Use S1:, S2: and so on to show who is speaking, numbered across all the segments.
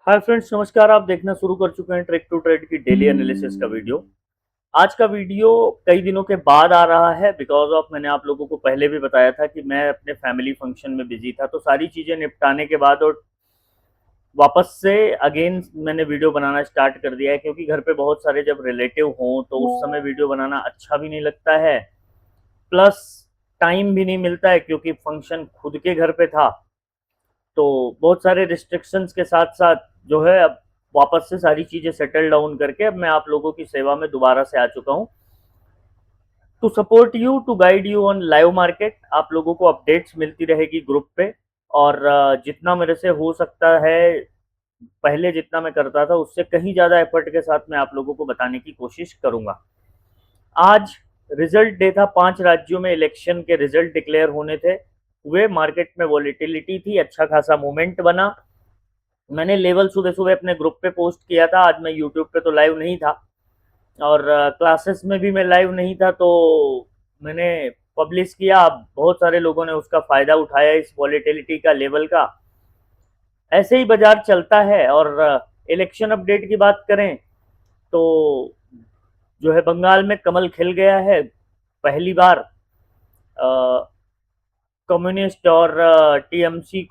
S1: Hi friends, नमस्कार। आप देखना शुरू कर चुके हैं ट्रेक टू ट्रेड की डेली एनालिसिस का वीडियो। आज का वीडियो कई दिनों के बाद आ रहा है बिकॉज ऑफ मैंने आप लोगों को पहले भी बताया था कि मैं अपने फैमिली फंक्शन में बिजी था, तो सारी चीज़ें निपटाने के बाद और वापस से अगेन मैंने वीडियो बनाना स्टार्ट कर दिया है, क्योंकि घर पे बहुत सारे जब रिलेटिव हों तो उस समय वीडियो बनाना अच्छा भी नहीं लगता है, प्लस टाइम भी नहीं मिलता है क्योंकि फंक्शन खुद के घर पे था। तो बहुत सारे रिस्ट्रिक्शंस के साथ साथ जो है अब वापस से सारी चीज़ें सेटल डाउन करके अब मैं आप लोगों की सेवा में दोबारा से आ चुका हूँ to support you, to guide you on live market. आप लोगों को अपडेट्स मिलती रहेगी ग्रुप पे, और जितना मेरे से हो सकता है, पहले जितना मैं करता था उससे कहीं ज़्यादा एफर्ट के साथ मैं आप लोगों को बताने की कोशिश करूँगा। आज रिजल्ट डे था। 5 राज्यों में इलेक्शन के रिजल्ट डिक्लेयर होने थे, हुए। मार्केट में वॉलेटिलिटी थी, अच्छा खासा मूवमेंट बना। मैंने लेवल सुबह सुबह अपने ग्रुप पे पोस्ट किया था। आज मैं यूट्यूब पे तो लाइव नहीं था, और क्लासेस में भी मैं लाइव नहीं था, तो मैंने पब्लिश किया। बहुत सारे लोगों ने उसका फ़ायदा उठाया, इस वॉलेटिलिटी का, लेवल का। ऐसे ही बाजार चलता है। और इलेक्शन अपडेट की बात करें तो जो है बंगाल में कमल खिल गया है। पहली बार कम्युनिस्ट और टीएमसी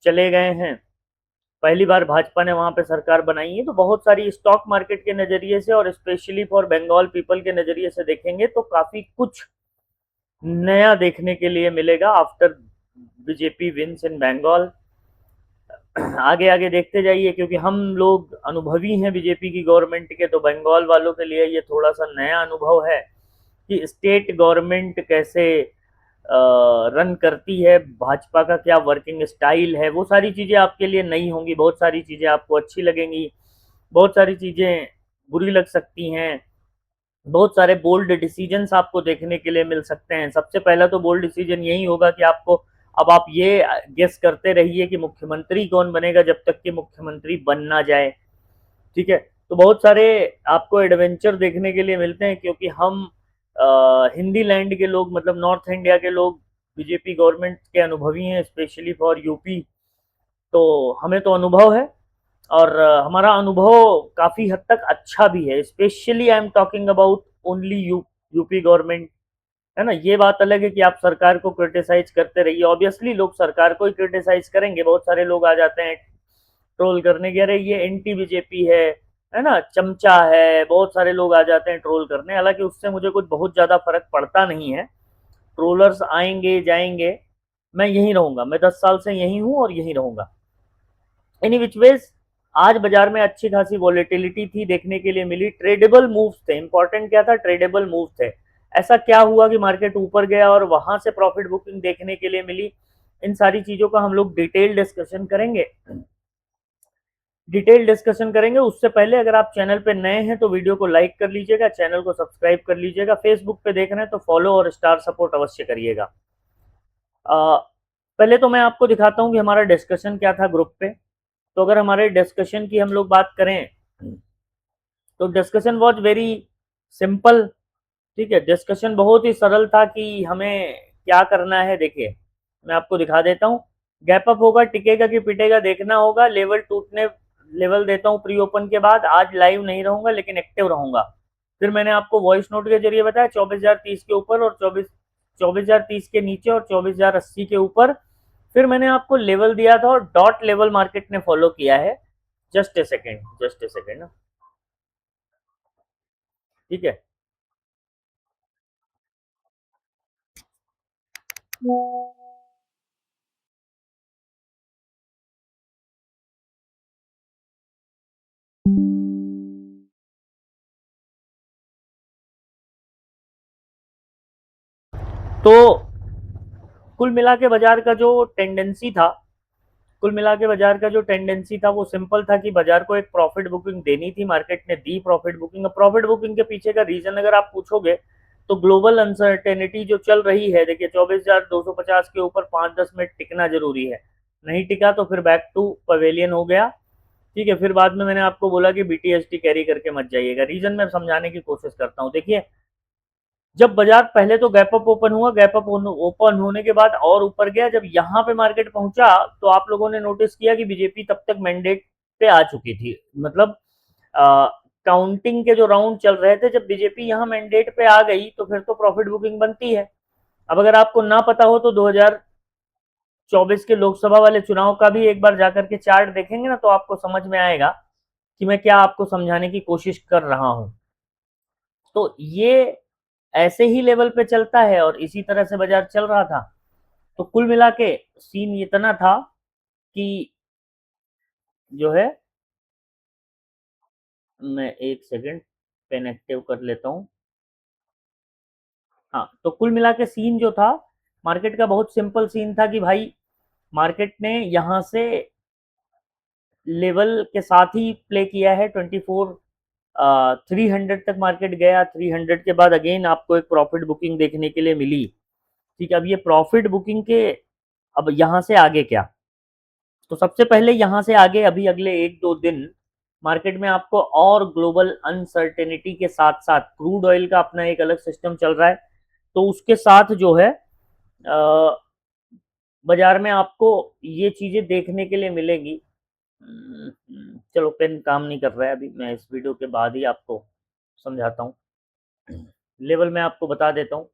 S1: चले गए हैं। पहली बार भाजपा ने वहां पे सरकार बनाई है। तो बहुत सारी स्टॉक मार्केट के नजरिए से और स्पेशली फॉर बंगाल पीपल के नजरिए से देखेंगे तो काफी कुछ नया देखने के लिए मिलेगा आफ्टर बीजेपी विंस इन बंगाल। आगे आगे देखते जाइए, क्योंकि हम लोग अनुभवी हैं बीजेपी की गवर्नमेंट के, तो बंगाल वालों के लिए ये थोड़ा सा नया अनुभव है कि स्टेट गवर्नमेंट कैसे रन करती है, भाजपा का क्या वर्किंग स्टाइल है। वो सारी चीज़ें आपके लिए नई होंगी, बहुत सारी चीज़ें आपको अच्छी लगेंगी, बहुत सारी चीज़ें बुरी लग सकती हैं। बहुत सारे बोल्ड डिसीजंस आपको देखने के लिए मिल सकते हैं। सबसे पहला तो बोल्ड डिसीजन यही होगा कि आपको, अब आप ये गेस करते रहिए कि मुख्यमंत्री कौन बनेगा जब तक कि मुख्यमंत्री बन ना जाए। ठीक है। तो बहुत सारे आपको एडवेंचर देखने के लिए मिलते हैं, क्योंकि हम हिंदी लैंड के लोग, मतलब नॉर्थ इंडिया के लोग, बीजेपी गवर्नमेंट के अनुभवी हैं, स्पेशली फॉर यूपी। तो हमें तो अनुभव है, और हमारा अनुभव काफ़ी हद तक अच्छा भी है। Specially I am talking about only UP government, है ना। ये बात अलग है कि आप सरकार को क्रिटिसाइज करते रहिए, ऑब्वियसली लोग सरकार को ही क्रिटिसाइज करेंगे। बहुत सारे लोग आ जाते हैं ट्रोल करने के, अरे ये एंटी बीजेपी है ना, चमचा है। बहुत सारे लोग आ जाते हैं ट्रोल करने, हालांकि उससे मुझे कुछ बहुत ज़्यादा फर्क पड़ता नहीं है। ट्रोलर्स आएंगे जाएंगे, मैं यहीं रहूंगा। मैं 10 साल से यहीं हूँ और यहीं रहूंगा। एनी विच वेज, आज बाजार में अच्छी खासी वॉलेटिलिटी थी, देखने के लिए मिली। ट्रेडेबल मूव्स थे। इंपॉर्टेंट क्या था? ट्रेडेबल मूव थे। ऐसा क्या हुआ कि मार्केट ऊपर गया और वहां से प्रॉफिट बुकिंग देखने के लिए मिली? इन सारी चीजों का हम लोग डिटेल डिस्कशन करेंगे। डिटेल डिस्कशन करेंगे। उससे पहले अगर आप चैनल पे नए हैं तो वीडियो को लाइक कर लीजिएगा, चैनल को सब्सक्राइब कर लीजिएगा। फेसबुक पे देख रहे हैं तो फॉलो और स्टार सपोर्ट अवश्य करिएगा। पहले तो मैं आपको दिखाता हूँ कि हमारा डिस्कशन क्या था ग्रुप पे। तो अगर हमारे डिस्कशन की हम लोग बात करें तो डिस्कशन वॉज वेरी सिंपल। ठीक है, डिस्कशन बहुत ही सरल था कि हमें क्या करना है। देखिए, मैं आपको दिखा देता हूँ। गैप अप होगा, टिकेगा कि पिटेगा देखना होगा। लेवल टूटने, लेवल देता हूँ प्री ओपन के बाद। आज लाइव नहीं रहूंगा लेकिन एक्टिव रहूंगा। फिर मैंने आपको वॉइस नोट के जरिए बताया 24,030 के ऊपर और 24,030 के नीचे और 24,080 के ऊपर। फिर मैंने आपको लेवल दिया था और डॉट लेवल मार्केट ने फॉलो किया है। Just a second, just a second ना। ठीक है। तो कुल मिला के बाजार का जो टेंडेंसी था, कुल मिला के बाजार का जो टेंडेंसी था वो सिंपल था कि बाजार को एक प्रॉफिट बुकिंग देनी थी। मार्केट ने दी प्रॉफिट बुकिंग। प्रॉफिट बुकिंग के पीछे का रीजन अगर आप पूछोगे तो ग्लोबल अनसर्टेनिटी जो चल रही है। देखिए, 24,250 के ऊपर 5-10 मिनट टिकना जरूरी है। नहीं टिका तो फिर बैक टू पवेलियन हो गया। ठीक है। फिर बाद में मैंने आपको बोला कि बीटीएसटी कैरी करके मत जाइएगा। रीजन मैं समझाने की कोशिश करता हूँ। देखिए, जब बाजार पहले तो गैप अप ओपन हुआ, गैप अप ओपन होने के बाद और ऊपर गया। जब यहाँ पे मार्केट पहुंचा तो आप लोगों ने नोटिस किया कि बीजेपी तब तक मैंडेट पे आ चुकी थी। मतलब काउंटिंग के जो राउंड चल रहे थे, जब बीजेपी यहाँ मैंडेट पे आ गई तो फिर तो प्रॉफिट बुकिंग बनती है। अब अगर आपको ना पता हो तो 2024 के लोकसभा वाले चुनाव का भी एक बार जाकर के चार्ट देखेंगे ना, तो आपको समझ में आएगा कि मैं क्या आपको समझाने की कोशिश कर रहा हूं। तो ये ऐसे ही लेवल पे चलता है और इसी तरह से बाजार चल रहा था। तो कुल मिला के सीन इतना था कि जो है, मैं एक सेकंड पेन एक्टिव कर लेता हूँ। हाँ, तो कुल मिला के सीन जो था मार्केट का, बहुत सिंपल सीन था कि भाई मार्केट ने यहाँ से लेवल के साथ ही प्ले किया है। 300 तक मार्केट गया। 300 के बाद अगेन आपको एक प्रॉफिट बुकिंग देखने के लिए मिली। ठीक है, अब ये प्रॉफिट बुकिंग के, अब यहाँ से आगे क्या, तो सबसे पहले यहाँ से आगे अभी अगले 1-2 दिन मार्केट में आपको और ग्लोबल अनसर्टेनिटी के साथ साथ क्रूड ऑयल का अपना एक अलग सिस्टम चल रहा है, तो उसके साथ जो है बाजार में आपको ये चीजें देखने के लिए मिलेंगी। चलो, पेन काम नहीं कर रहा है अभी, मैं इस वीडियो के बाद ही आपको समझाता हूँ। लेवल मैं आपको बता देता हूँ।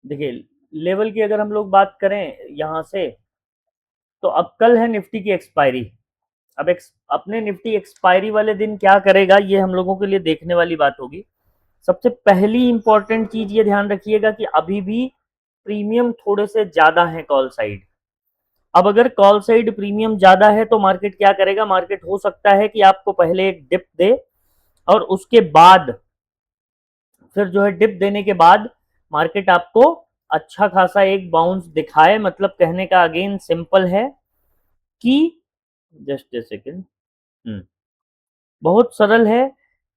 S1: देखिए, लेवल की अगर हम लोग बात करें यहाँ से, तो अब कल है निफ्टी की एक्सपायरी। अब अपने निफ्टी एक्सपायरी वाले दिन क्या करेगा, ये हम लोगों के लिए देखने वाली बात होगी। सबसे पहली इंपॉर्टेंट चीज ये ध्यान रखिएगा कि अभी भी प्रीमियम थोड़े से ज्यादा है कॉल साइड। अब अगर कॉल साइड प्रीमियम ज्यादा है तो मार्केट क्या करेगा, मार्केट हो सकता है कि आपको पहले एक डिप दे और उसके बाद फिर जो है डिप देने के बाद मार्केट आपको अच्छा खासा एक बाउंस दिखाए। मतलब कहने का अगेन सिंपल है कि, जस्ट ए सेकेंड, बहुत सरल है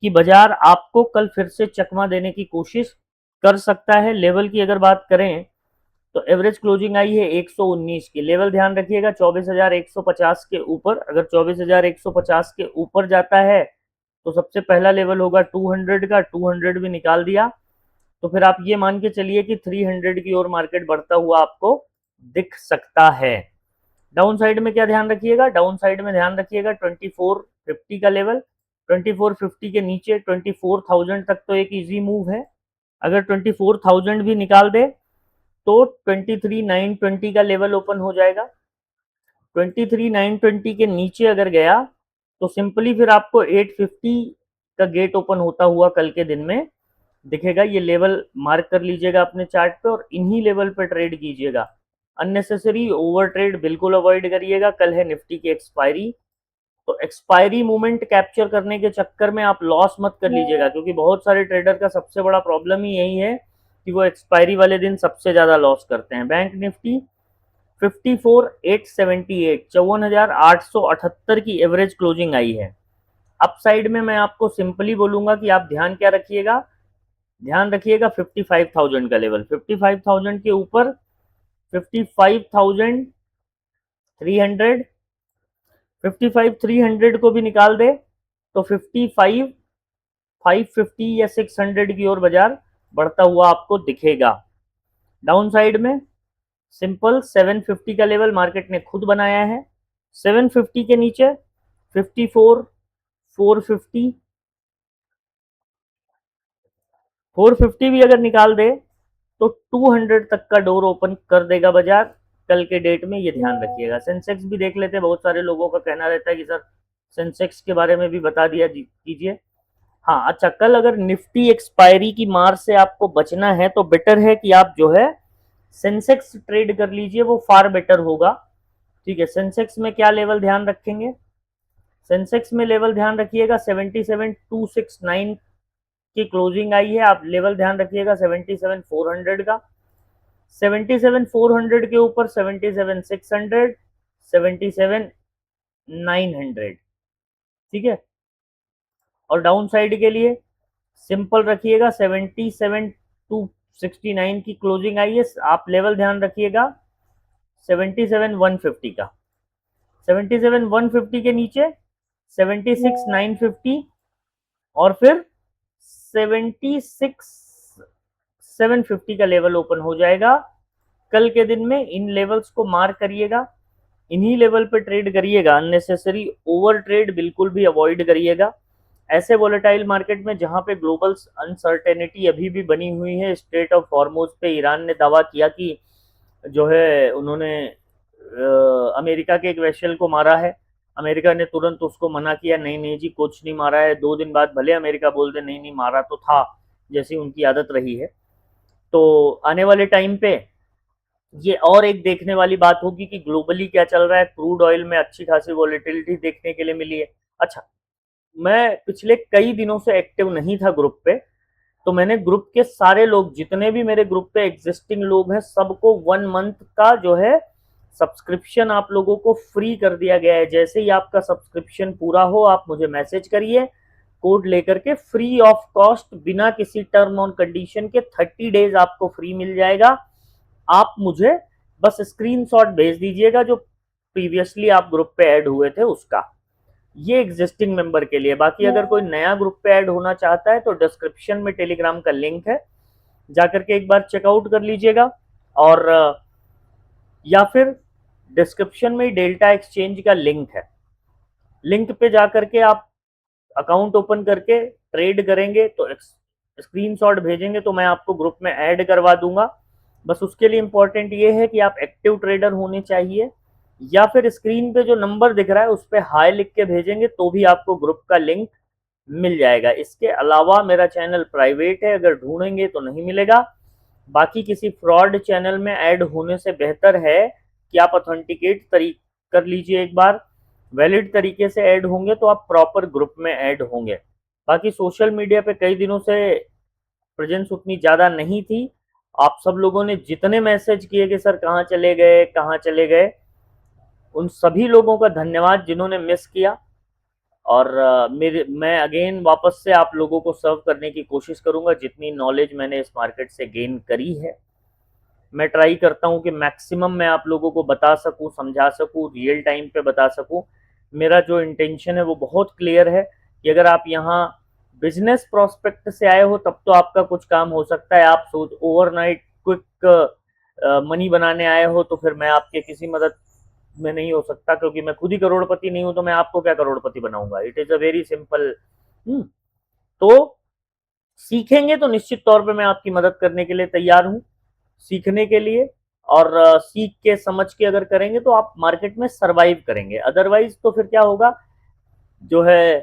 S1: कि बाजार आपको कल फिर से चकमा देने की कोशिश कर सकता है। लेवल की अगर बात करें तो एवरेज क्लोजिंग आई है 119 की। लेवल ध्यान रखिएगा 24,150 के ऊपर। अगर 24,150 के ऊपर जाता है तो सबसे पहला लेवल होगा 200 का। 200 भी निकाल दिया तो फिर आप ये मान के चलिए कि 300 की ओर मार्केट बढ़ता हुआ आपको दिख सकता है। डाउन साइड में क्या ध्यान रखिएगा, डाउन साइड में ध्यान रखिएगा 2450 का लेवल। 2450 के नीचे 24,000 तक तो एक इजी मूव है। अगर 24,000 भी निकाल दे तो 23,920 का लेवल ओपन हो जाएगा। 23,920 के नीचे अगर गया तो सिंपली फिर आपको 850 का गेट ओपन होता हुआ कल के दिन में दिखेगा। ये लेवल मार्क कर लीजिएगा अपने चार्ट पे और इन्हीं लेवल पे ट्रेड कीजिएगा। अननेसेसरी ओवर ट्रेड बिल्कुल अवॉइड करिएगा। कल है निफ्टी की एक्सपायरी, तो एक्सपायरी मूवमेंट कैप्चर करने के चक्कर में आप लॉस मत कर लीजिएगा, क्योंकि बहुत सारे ट्रेडर का सबसे बड़ा प्रॉब्लम ही यही है कि वो एक्सपायरी वाले दिन सबसे ज्यादा लॉस करते हैं। बैंक निफ्टी 54,878, 54,878 की एवरेज क्लोजिंग आई है। अप साइड में मैं आपको सिंपली बोलूंगा कि आप ध्यान क्या रखिएगा, ध्यान रखिएगा 55,000 का लेवल। 55,000 के ऊपर 55,300, 55,300 को भी निकाल दे तो 55,550 या 600 की ओर बाजार बढ़ता हुआ आपको दिखेगा। डाउन साइड में सिंपल 750 का लेवल मार्केट ने खुद बनाया है। 750 के नीचे 54,450, 450 भी अगर निकाल दे तो 200 तक का डोर ओपन कर देगा बाजार कल के डेट में, ये ध्यान रखिएगा। सेंसेक्स भी देख लेते हैं, बहुत सारे लोगों का कहना रहता है कि सर सेंसेक्स के बारे में भी बता दिया कीजिए। हाँ, अच्छा, कल अगर निफ्टी एक्सपायरी की मार से आपको बचना है तो बेटर है कि आप जो है सेंसेक्स ट्रेड कर लीजिए, वो फार बेटर होगा। ठीक है, सेंसेक्स में क्या लेवल ध्यान रखेंगे, सेंसेक्स में लेवल ध्यान रखिएगा 77,269 की क्लोजिंग आई है। आप लेवल ध्यान रखिएगा 77,400 का। 77,400 के ऊपर 77,600, 77,900। ठीक है, और डाउन साइड के लिए सिंपल रखिएगा 77,269 की क्लोजिंग आई है। आप लेवल ध्यान रखिएगा 77,150 का। 77,150 के नीचे 76,950 और फिर 76,750 का लेवल ओपन हो जाएगा कल के दिन में। इन लेवल्स को मार्क करिएगा। इन्हीं लेवल पे ट्रेड करिएगा, अननेसेसरी ओवर ट्रेड बिल्कुल भी अवॉइड करिएगा। ऐसे वोलेटाइल मार्केट में जहां पे ग्लोबल अनसर्टेनिटी अभी भी बनी हुई है, स्ट्रेट ऑफ हॉर्मुज पे ईरान ने दावा किया कि जो है उन्होंने अमेरिका के एक वेसल को मारा है। अमेरिका ने तुरंत उसको मना किया, नहीं नहीं जी कुछ नहीं मारा है। 2 दिन बाद भले अमेरिका बोल दे नहीं नहीं मारा तो था, जैसी उनकी आदत रही है। तो आने वाले टाइम पे ये और एक देखने वाली बात होगी कि ग्लोबली क्या चल रहा है। क्रूड ऑयल में अच्छी खासी वॉलेटिलिटी देखने के लिए मिली है। अच्छा, मैं पिछले कई दिनों से एक्टिव नहीं था ग्रुप पे, तो मैंने ग्रुप के सारे लोग, जितने भी मेरे ग्रुप पे एग्जिस्टिंग लोग हैं, सबको 1 मंथ का जो है सब्सक्रिप्शन आप लोगों को फ्री कर दिया गया है। जैसे ही आपका सब्सक्रिप्शन पूरा हो आप मुझे मैसेज करिए, कोड लेकर के फ्री ऑफ कॉस्ट, बिना किसी टर्म और कंडीशन के 30 डेज आपको फ्री मिल जाएगा। आप मुझे बस स्क्रीनशॉट भेज दीजिएगा जो प्रीवियसली आप ग्रुप पे ऐड हुए थे उसका। ये एग्जिस्टिंग मेंबर के लिए। बाकी अगर कोई नया ग्रुप पे ऐड होना चाहता है तो डिस्क्रिप्शन में टेलीग्राम का लिंक है, जाकर के एक बार चेकआउट कर लीजिएगा। और या फिर डिस्क्रिप्शन में डेल्टा एक्सचेंज का लिंक है, लिंक पे जाकर के आप अकाउंट ओपन करके ट्रेड करेंगे तो स्क्रीनशॉट भेजेंगे तो मैं आपको ग्रुप में ऐड करवा दूंगा। बस उसके लिए इंपॉर्टेंट ये है कि आप एक्टिव ट्रेडर होने चाहिए, या फिर स्क्रीन पे जो नंबर दिख रहा है उस पर हाई लिख के भेजेंगे तो भी आपको ग्रुप का लिंक मिल जाएगा। इसके अलावा मेरा चैनल प्राइवेट है, अगर ढूंढेंगे तो नहीं मिलेगा। बाकी किसी फ्रॉड चैनल में ऐड होने से बेहतर है कि आप ऑथेंटिकेट कर लीजिए एक बार, वैलिड तरीके से ऐड होंगे तो आप प्रॉपर ग्रुप में ऐड होंगे। बाकी सोशल मीडिया पे कई दिनों से प्रेजेंस उतनी ज़्यादा नहीं थी। आप सब लोगों ने जितने मैसेज किए कि सर कहाँ चले गए कहाँ चले गए, उन सभी लोगों का धन्यवाद जिन्होंने मिस किया। और मैं अगेन वापस से आप लोगों को सर्व करने की कोशिश करूंगा। जितनी नॉलेज मैंने इस मार्केट से गेन करी है, मैं ट्राई करता हूं कि मैक्सिमम मैं आप लोगों को बता सकूं, समझा सकूं, रियल टाइम पे बता सकूं। मेरा जो इंटेंशन है वो बहुत क्लियर है कि अगर आप यहाँ बिजनेस प्रोस्पेक्ट से आए हो तब तो आपका कुछ काम हो सकता है। आप सोच ओवरनाइट क्विक मनी बनाने आए हो तो फिर मैं आपके किसी मदद में नहीं हो सकता, क्योंकि मैं खुद ही करोड़पति नहीं हूं तो मैं आपको क्या करोड़पति बनाऊंगा। It is a very simple. तो सीखेंगे तो निश्चित तौर पे मैं आपकी मदद करने के लिए तैयार हूं, सीखने के लिए। और सीख के समझ के अगर करेंगे तो आप मार्केट में सरवाइव करेंगे। अदरवाइज तो फिर क्या होगा, जो है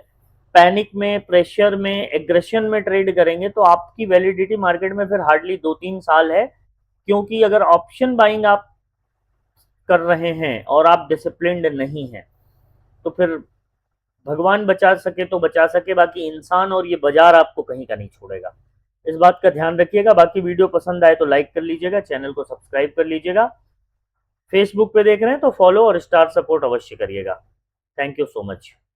S1: पैनिक में, प्रेशर में, एग्रेशन में ट्रेड करेंगे तो आपकी वैलिडिटी मार्केट में फिर हार्डली 2-3 साल है। क्योंकि अगर ऑप्शन बाइंग आप कर रहे हैं और आप डिसिप्लिन्ड नहीं हैं तो फिर भगवान बचा सके तो बचा सके, बाकी इंसान और ये बाजार आपको कहीं का नहीं छोड़ेगा। इस बात का ध्यान रखिएगा। बाकी वीडियो पसंद आए तो लाइक कर लीजिएगा, चैनल को सब्सक्राइब कर लीजिएगा। फेसबुक पे देख रहे हैं तो फॉलो और स्टार सपोर्ट अवश्य करिएगा। Thank you so much.